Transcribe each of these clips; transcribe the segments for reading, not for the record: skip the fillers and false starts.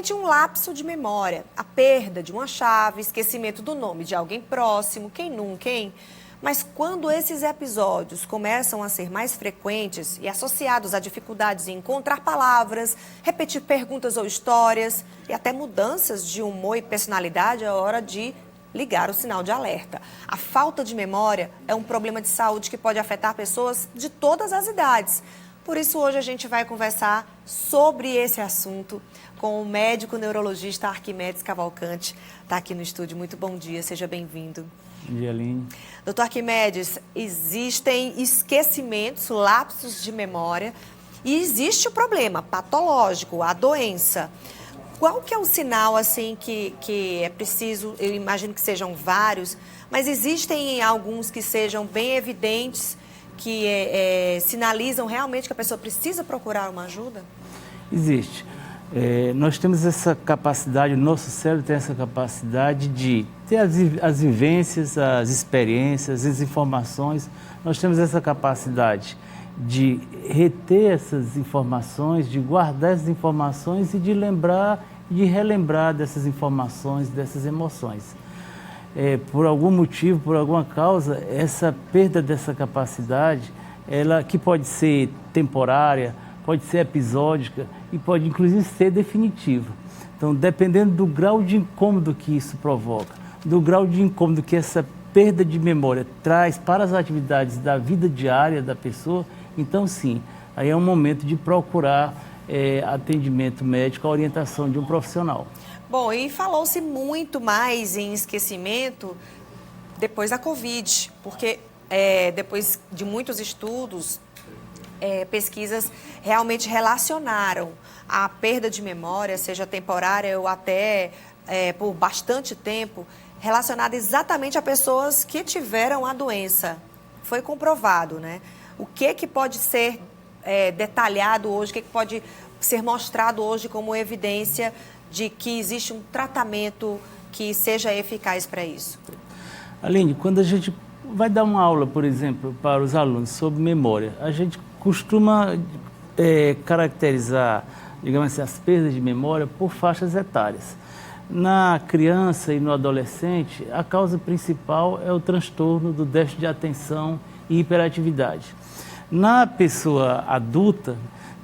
geralmente um lapso de memória, a perda de uma chave, esquecimento do nome de alguém próximo, quem nunca, hein? Mas quando esses episódios começam a ser mais frequentes e associados a dificuldades em encontrar palavras, repetir perguntas ou histórias e até mudanças de humor e personalidade, é hora de ligar o sinal de alerta. A falta de memória é um problema de saúde que pode afetar pessoas de todas as idades. Por isso, hoje a gente vai conversar sobre esse assunto com o médico neurologista Arquimedes Cavalcante. Está aqui no estúdio. Muito bom dia, seja bem-vindo. Bom dia, Aline. Doutor Arquimedes, existem esquecimentos, lapsos de memória e existe o problema patológico, a doença. Qual que é o sinal, assim, que é preciso, eu imagino que sejam vários, mas existem alguns que sejam bem evidentes, que sinalizam realmente que a pessoa precisa procurar uma ajuda? Existe. Nós temos essa capacidade, o nosso cérebro tem essa capacidade de ter as vivências, as experiências, as informações. Nós temos essa capacidade de reter essas informações, de guardar essas informações e de lembrar, de relembrar dessas informações, dessas emoções. Por algum motivo, por alguma causa, essa perda dessa capacidade, ela que pode ser temporária, pode ser episódica e pode inclusive ser definitiva. Então, dependendo do grau de incômodo que isso provoca, do grau de incômodo que essa perda de memória traz para as atividades da vida diária da pessoa, então sim, aí é um momento de procurar atendimento médico, a orientação de um profissional. Bom, e falou-se muito mais em esquecimento depois da Covid, porque depois de muitos estudos, pesquisas realmente relacionaram a perda de memória, seja temporária ou até por bastante tempo, relacionada exatamente a pessoas que tiveram a doença. Foi comprovado, né? O que pode ser detalhado hoje, o que pode ser mostrado hoje como evidência de que existe um tratamento que seja eficaz para isso? Aline, quando a gente vai dar uma aula, por exemplo, para os alunos sobre memória, a gente costuma caracterizar, digamos assim, as perdas de memória por faixas etárias. Na criança e no adolescente, a causa principal é o transtorno do déficit de atenção e hiperatividade. Na pessoa adulta,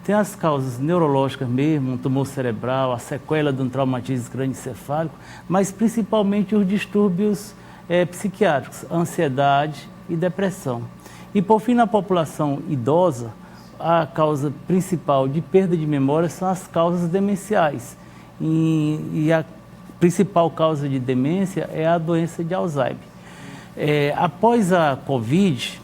tem as causas neurológicas mesmo, um tumor cerebral, a sequela de um traumatismo crânioencefálico, mas principalmente os distúrbios psiquiátricos, ansiedade e depressão. E, por fim, na população idosa, a causa principal de perda de memória são as causas demenciais. E a principal causa de demência é a doença de Alzheimer. Após a Covid,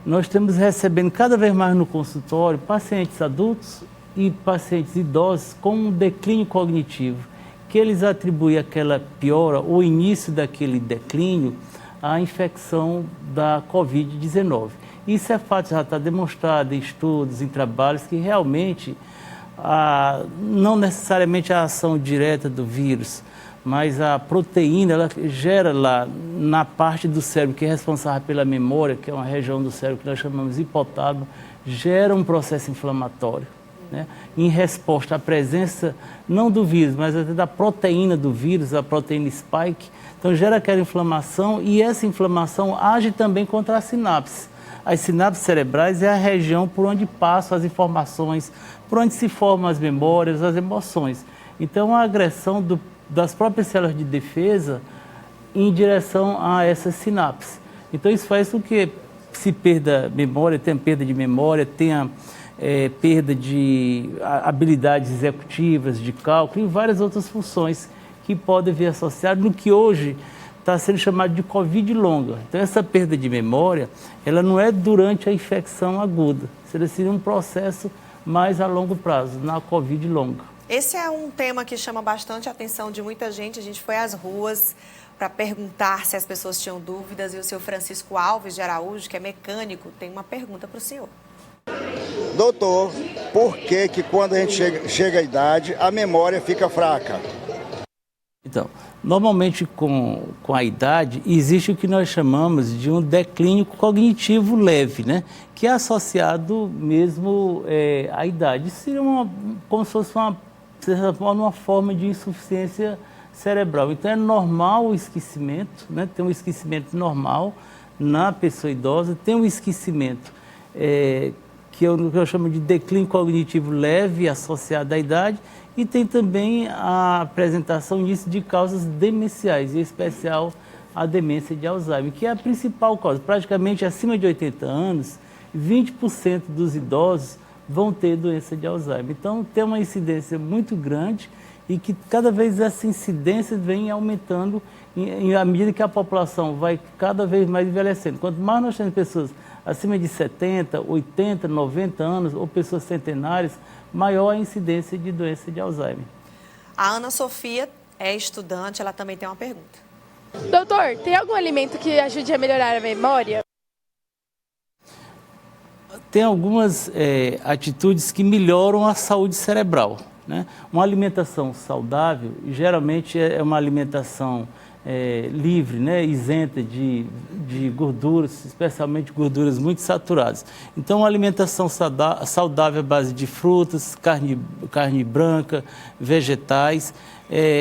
nós estamos recebendo cada vez mais no consultório pacientes adultos e pacientes idosos com um declínio cognitivo, que eles atribuem aquela piora, o início daquele declínio, à infecção da Covid-19. Isso é fato, já está demonstrado em estudos, em trabalhos, que realmente, não necessariamente a ação direta do vírus, mas a proteína, ela gera lá na parte do cérebro que é responsável pela memória, que é uma região do cérebro que nós chamamos de hipotálamo, gera um processo inflamatório, né? Em resposta à presença, não do vírus, mas até da proteína do vírus, a proteína spike. Então gera aquela inflamação e essa inflamação age também contra as sinapses. As sinapses cerebrais é a região por onde passam as informações, por onde se formam as memórias, as emoções. Então a agressão das próprias células de defesa em direção a essas sinapses. Então isso faz com que se perda memória, tenha perda de memória, tenha perda de habilidades executivas, de cálculo e várias outras funções que podem vir associadas no que hoje está sendo chamado de Covid longa. Então essa perda de memória, ela não é durante a infecção aguda, seria um processo mais a longo prazo, na Covid longa. Esse é um tema que chama bastante a atenção de muita gente. A gente foi às ruas para perguntar se as pessoas tinham dúvidas e o senhor Francisco Alves de Araújo, que é mecânico, tem uma pergunta para o senhor. Doutor, por que quando a gente chega à idade, a memória fica fraca? Então, normalmente com a idade, existe o que nós chamamos de um declínio cognitivo leve, né? Que é associado mesmo à idade. Isso seria como se fosse uma de certa forma, uma forma de insuficiência cerebral. Então é normal o esquecimento, né? Tem um esquecimento normal na pessoa idosa, tem um esquecimento que eu chamo de declínio cognitivo leve associado à idade, e tem também a apresentação disso de causas demenciais, em especial a demência de Alzheimer, que é a principal causa. Praticamente acima de 80 anos, 20% dos idosos vão ter doença de Alzheimer. Então tem uma incidência muito grande e que cada vez essa incidência vem aumentando à medida que a população vai cada vez mais envelhecendo. Quanto mais nós temos pessoas acima de 70, 80, 90 anos ou pessoas centenárias, maior a incidência de doença de Alzheimer. A Ana Sofia é estudante, ela também tem uma pergunta. Doutor, tem algum alimento que ajude a melhorar a memória? Tem algumas atitudes que melhoram a saúde cerebral, né? Uma alimentação saudável, geralmente é uma alimentação livre, né? Isenta de gorduras, especialmente gorduras muito saturadas. Então, uma alimentação saudável à base de frutas, carne branca, vegetais,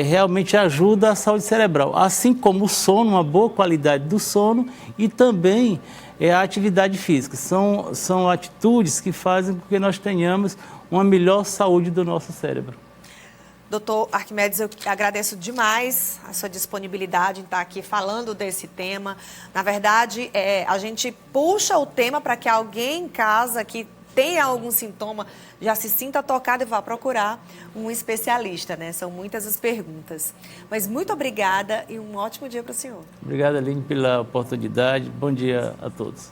realmente ajuda a saúde cerebral. Assim como o sono, uma boa qualidade do sono e também a atividade física. São atitudes que fazem com que nós tenhamos uma melhor saúde do nosso cérebro. Doutor Arquimedes, eu agradeço demais a sua disponibilidade em estar aqui falando desse tema. Na verdade, a gente puxa o tema para que alguém em casa que tenha algum sintoma já se sinta tocado e vá procurar um especialista, né? São muitas as perguntas. Mas muito obrigada e um ótimo dia para o senhor. Obrigado, Aline, pela oportunidade. Bom dia a todos.